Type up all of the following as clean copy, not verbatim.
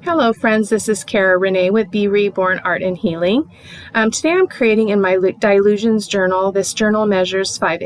Hello friends, this is Cara-Renee with B.Reborn Art and Healing. Today I'm creating in my Dilutions journal. This journal measures 5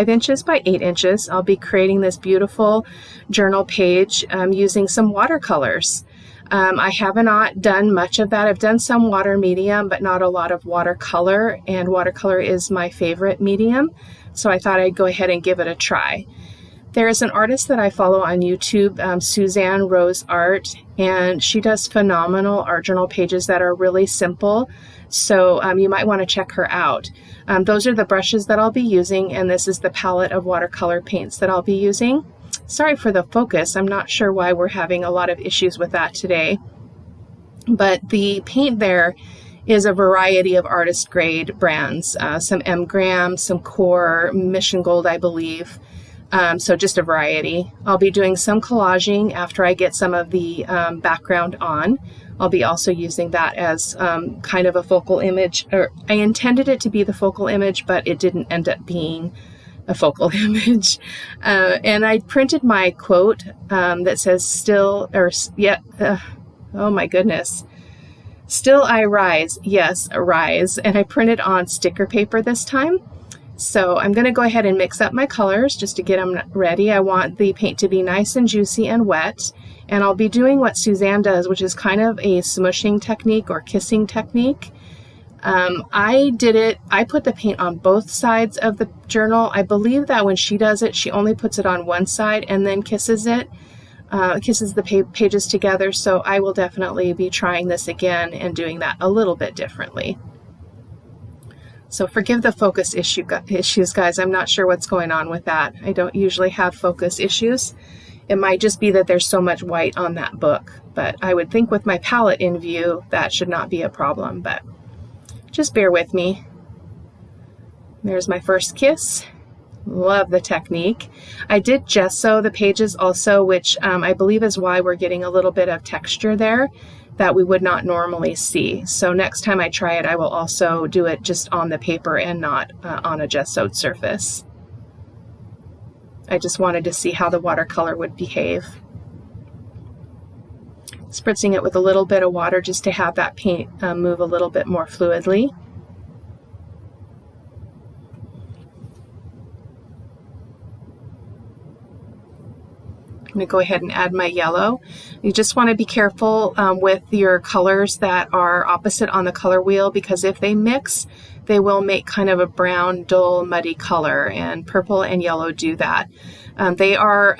inches by 8 inches. I'll be creating this beautiful journal page using some watercolors. I have not done much of that. I've done some water medium, but not a lot of watercolor, and watercolor is my favorite medium, so I thought I'd go ahead and give it a try. There is an artist that I follow on YouTube, Susanne Rose Art, and she does phenomenal art journal pages that are really simple, so you might want to check her out. Those are the brushes that I'll be using, and this is the palette of watercolor paints that I'll be using. Sorry for the focus. I'm not sure why we're having a lot of issues with that today, but the paint there is a variety of artist grade brands, some M. Graham, some Core, Mission Gold, I believe. So just a variety. I'll be doing some collaging after I get some of the background on. I'll be also using that as kind of a focal image, or I intended it to be the focal image, but it didn't end up being a focal image. And I printed my quote that says oh my goodness. Still I rise, yes, arise. And I printed on sticker paper this time. So I'm going to go ahead and mix up my colors just to get them ready. I want the paint to be nice and juicy and wet. And I'll be doing what Susanne does, which is kind of a smushing technique or kissing technique. I put the paint on both sides of the journal. I believe that when she does it, she only puts it on one side and then kisses it. Kisses the pages together. So I will definitely be trying this again and doing that a little bit differently. So forgive the focus issues, guys. I'm not sure what's going on with that. I don't usually have focus issues. It might just be that there's so much white on that book, but I would think with my palette in view, that should not be a problem, but just bear with me. There's my first kiss. Love the technique. I did gesso the pages also, which I believe is why we're getting a little bit of texture there that we would not normally see. So next time I try it, I will also do it just on the paper and not on a gessoed surface. I just wanted to see how the watercolor would behave. Spritzing it with a little bit of water just to have that paint move a little bit more fluidly. I'm going to go ahead and add my yellow. You just want to be careful with your colors that are opposite on the color wheel, because if they mix, they will make kind of a brown, dull, muddy color, and purple and yellow do that. They are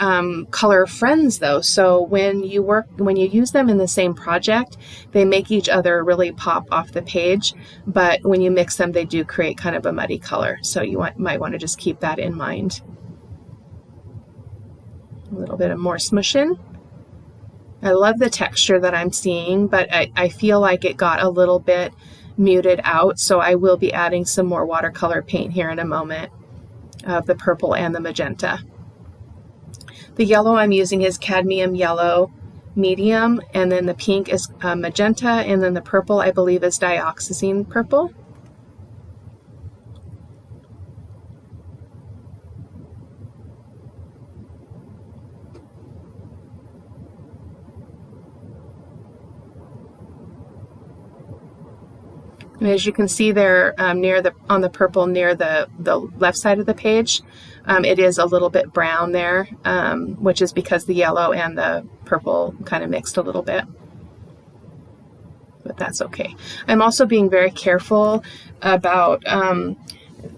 color friends though, so when you use them in the same project, they make each other really pop off the page, but when you mix them, they do create kind of a muddy color, so you might want to just keep that in mind. A little bit of more smushing. I love the texture that I'm seeing, but I feel like it got a little bit muted out, so I will be adding some more watercolor paint here in a moment of the purple and the magenta. The yellow I'm using is cadmium yellow medium, and then the pink is magenta, and then the purple I believe is dioxazine purple. And as you can see there, on the purple near the left side of the page, it is a little bit brown there, which is because the yellow and the purple kind of mixed a little bit. But that's okay. I'm also being very careful about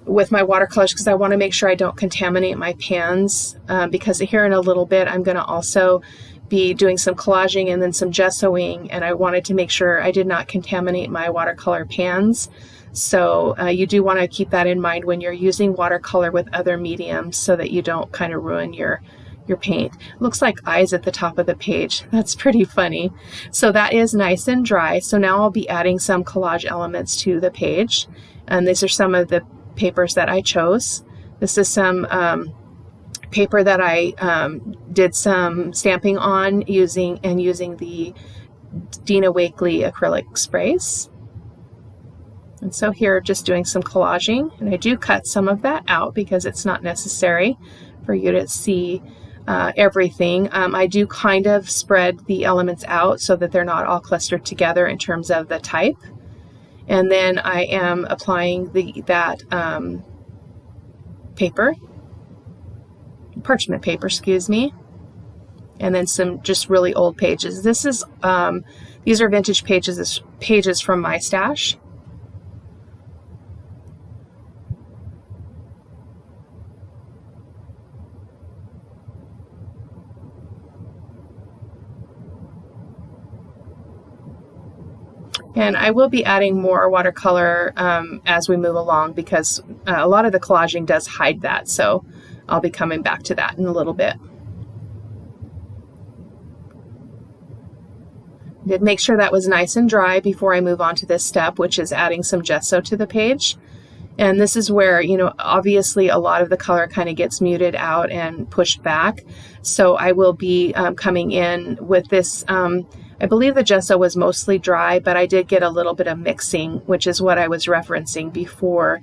with my watercolors, because I want to make sure I don't contaminate my pans, because here in a little bit I'm going to also be doing some collaging and then some gessoing, and I wanted to make sure I did not contaminate my watercolor pans. So you do want to keep that in mind when you're using watercolor with other mediums, so that you don't kind of ruin your paint. Looks like eyes at the top of the page. That's pretty funny. So that is nice and dry. So now I'll be adding some collage elements to the page, and these are some of the papers that I chose. This is some paper that I did some stamping on using the Dina Wakley acrylic sprays. And so here just doing some collaging, and I do cut some of that out because it's not necessary for you to see everything. I do kind of spread the elements out so that they're not all clustered together in terms of the type. And then I am applying that parchment paper, excuse me, and then some just really old pages. This is these are vintage pages from my stash. And I will be adding more watercolor as we move along, because a lot of the collaging does hide that. So I'll be coming back to that in a little bit. Did make sure that was nice and dry before I move on to this step, which is adding some gesso to the page. And this is where, you know, obviously a lot of the color kind of gets muted out and pushed back. So I will be coming in with this, I believe the gesso was mostly dry, but I did get a little bit of mixing, which is what I was referencing before,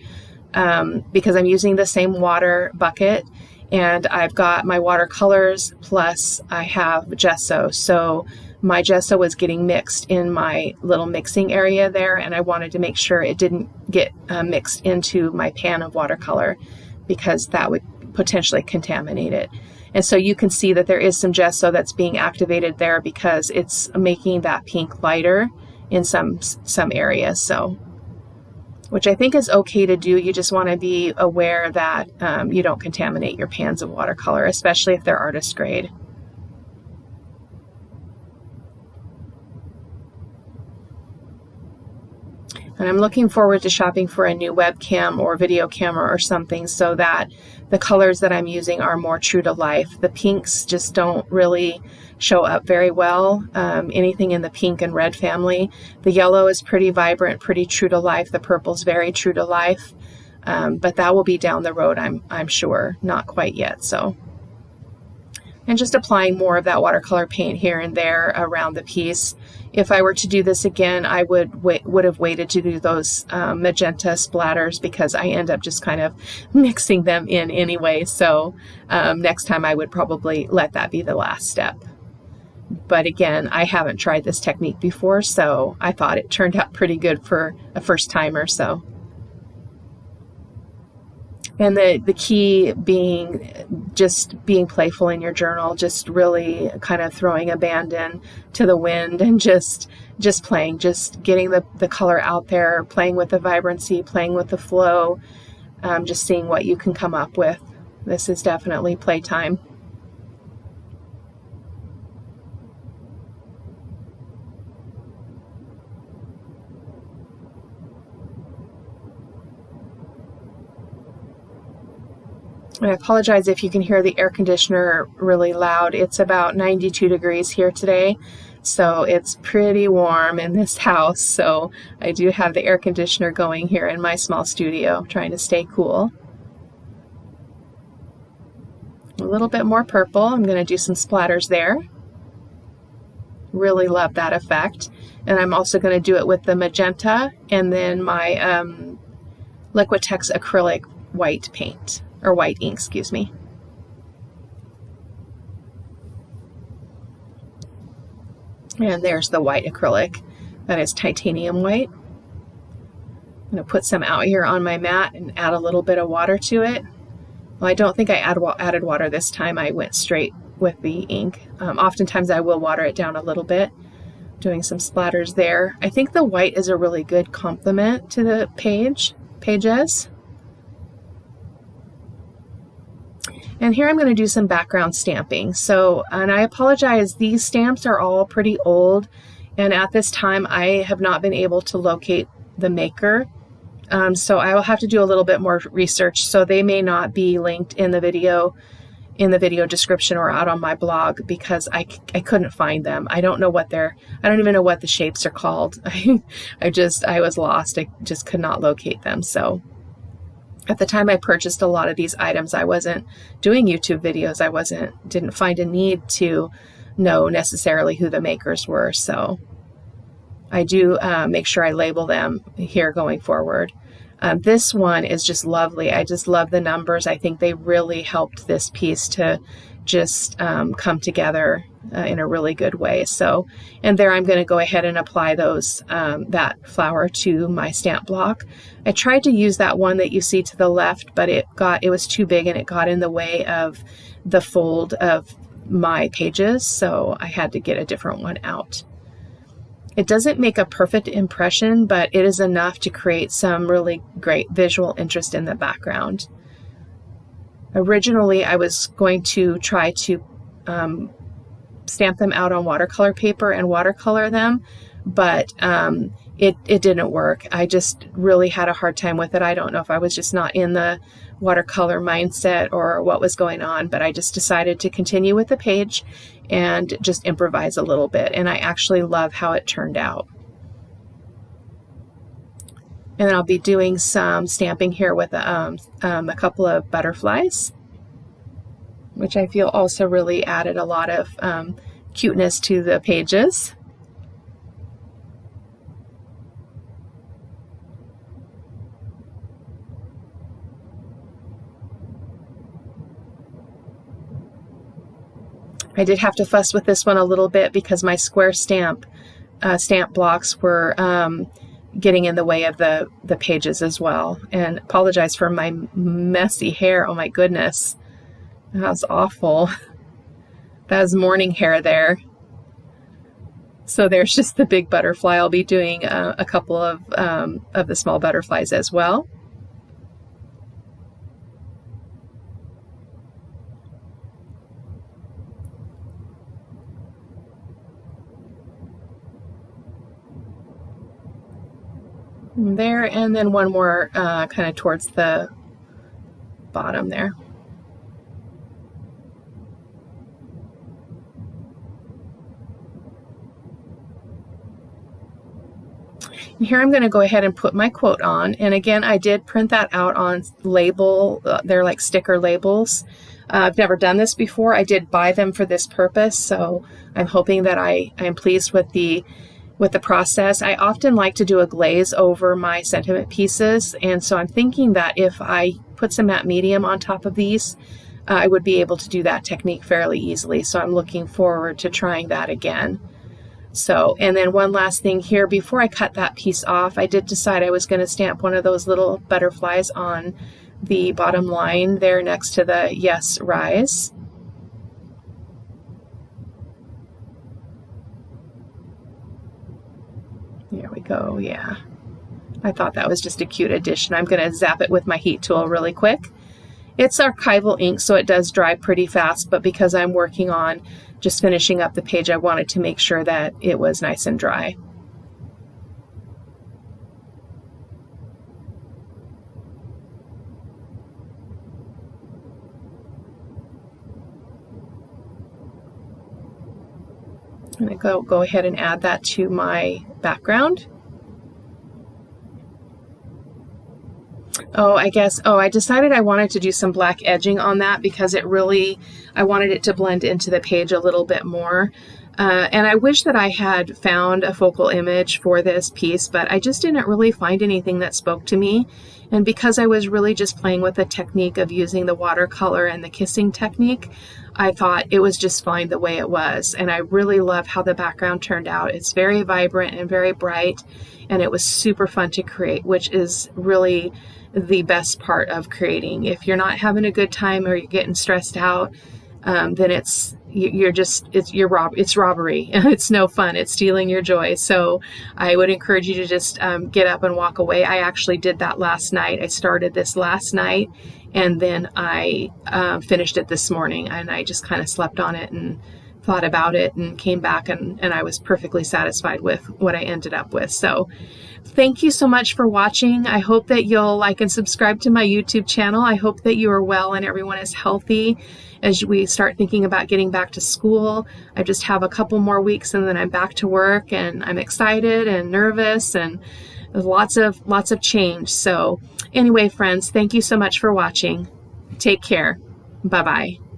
because I'm using the same water bucket, and I've got my watercolors plus I have gesso. So my gesso was getting mixed in my little mixing area there, and I wanted to make sure it didn't get mixed into my pan of watercolor, because that would potentially contaminate it. And so you can see that there is some gesso that's being activated there, because it's making that pink lighter in some areas. So, which I think is okay to do. You just want to be aware that you don't contaminate your pans of watercolor, especially if they're artist grade. And I'm looking forward to shopping for a new webcam or video camera or something, so that the colors that I'm using are more true to life. The pinks just don't really show up very well. Anything in the pink and red family. The yellow is pretty vibrant, pretty true to life. The purple's very true to life. But that will be down the road, I'm sure. Not quite yet. So, and just applying more of that watercolor paint here and there around the piece. If I were to do this again, I would have waited to do those magenta splatters, because I end up just kind of mixing them in anyway. So next time I would probably let that be the last step. But again, I haven't tried this technique before, so I thought it turned out pretty good for a first timer. So. And the key being just being playful in your journal, just really kind of throwing abandon to the wind and just playing, just getting the color out there, playing with the vibrancy, playing with the flow, just seeing what you can come up with. This is definitely playtime. I apologize if you can hear the air conditioner really loud. It's about 92 degrees here today, so it's pretty warm in this house. So I do have the air conditioner going here in my small studio, trying to stay cool. A little bit more purple. I'm going to do some splatters there. Really love that effect. And I'm also going to do it with the magenta and then my Liquitex acrylic white paint. Or white ink, excuse me. And there's the white acrylic. That is titanium white. I'm going to put some out here on my mat and add a little bit of water to it. Well, I don't think I added water this time. I went straight with the ink. Oftentimes I will water it down a little bit. Doing some splatters there. I think the white is a really good complement to the pages. And here I'm going to do some background stamping. So, and I apologize, these stamps are all pretty old, and at this time I have not been able to locate the maker. So I will have to do a little bit more research. So they may not be linked in the video description or out on my blog, because I couldn't find them. I don't even know what the shapes are called. I was lost. I just could not locate them. So at the time I purchased a lot of these items, I wasn't doing YouTube videos. Didn't find a need to know necessarily who the makers were. So I do make sure I label them here going forward. This one is just lovely. I just love the numbers. I think they really helped this piece to just come together in a really good way. So, and there I'm going to go ahead and apply those that flower to my stamp block. I tried to use that one that you see to the left, but it was too big and it got in the way of the fold of my pages, so I had to get a different one out. It doesn't make a perfect impression, but it is enough to create some really great visual interest in the background. Originally, I was going to try to stamp them out on watercolor paper and watercolor them, but it didn't work. I just really had a hard time with it. I don't know if I was just not in the watercolor mindset or what was going on, but I just decided to continue with the page and just improvise a little bit. And I actually love how it turned out. And then I'll be doing some stamping here with a couple of butterflies, which I feel also really added a lot of cuteness to the pages. I did have to fuss with this one a little bit because my square stamp blocks were getting in the way of the pages as well. And apologize for my messy hair. Oh my goodness, that was awful. That was morning hair there. So there's just the big butterfly. I'll be doing a couple of the small butterflies as well. There, and then one more kind of towards the bottom there. And here I'm going to go ahead and put my quote on, and again I did print that out on label. They're like sticker labels. I've never done this before. I did buy them for this purpose, so I'm hoping that I am pleased with the process. I often like to do a glaze over my sentiment pieces, and so I'm thinking that if I put some matte medium on top of these, I would be able to do that technique fairly easily. So I'm looking forward to trying that again. So, and then one last thing here, before I cut that piece off, I did decide I was going to stamp one of those little butterflies on the bottom line there next to the Yes, Rise. There we go, yeah. I thought that was just a cute addition. I'm going to zap it with my heat tool really quick. It's archival ink, so it does dry pretty fast, but because I'm working on just finishing up the page, I wanted to make sure that it was nice and dry. I'm going to go ahead and add that to my background. I decided I wanted to do some black edging on that because I wanted it to blend into the page a little bit more. And I wish that I had found a focal image for this piece, but I just didn't really find anything that spoke to me. And because I was really just playing with the technique of using the watercolor and the kissing technique, I thought it was just fine the way it was. And I really love how the background turned out. It's very vibrant and very bright, and it was super fun to create, which is really the best part of creating. If you're not having a good time or you're getting stressed out, then it's robbery. It's no fun. It's stealing your joy. So I would encourage you to just get up and walk away. I actually did that last night. I started this last night, and then I finished it this morning, and I just kind of slept on it and thought about it and came back, and I was perfectly satisfied with what I ended up with. So thank you so much for watching. I hope that you'll like and subscribe to my YouTube channel. I hope that you are well and everyone is healthy as we start thinking about getting back to school. I just have a couple more weeks and then I'm back to work, and I'm excited and nervous, and there's lots of change. So anyway, friends, thank you so much for watching. Take care. Bye-bye.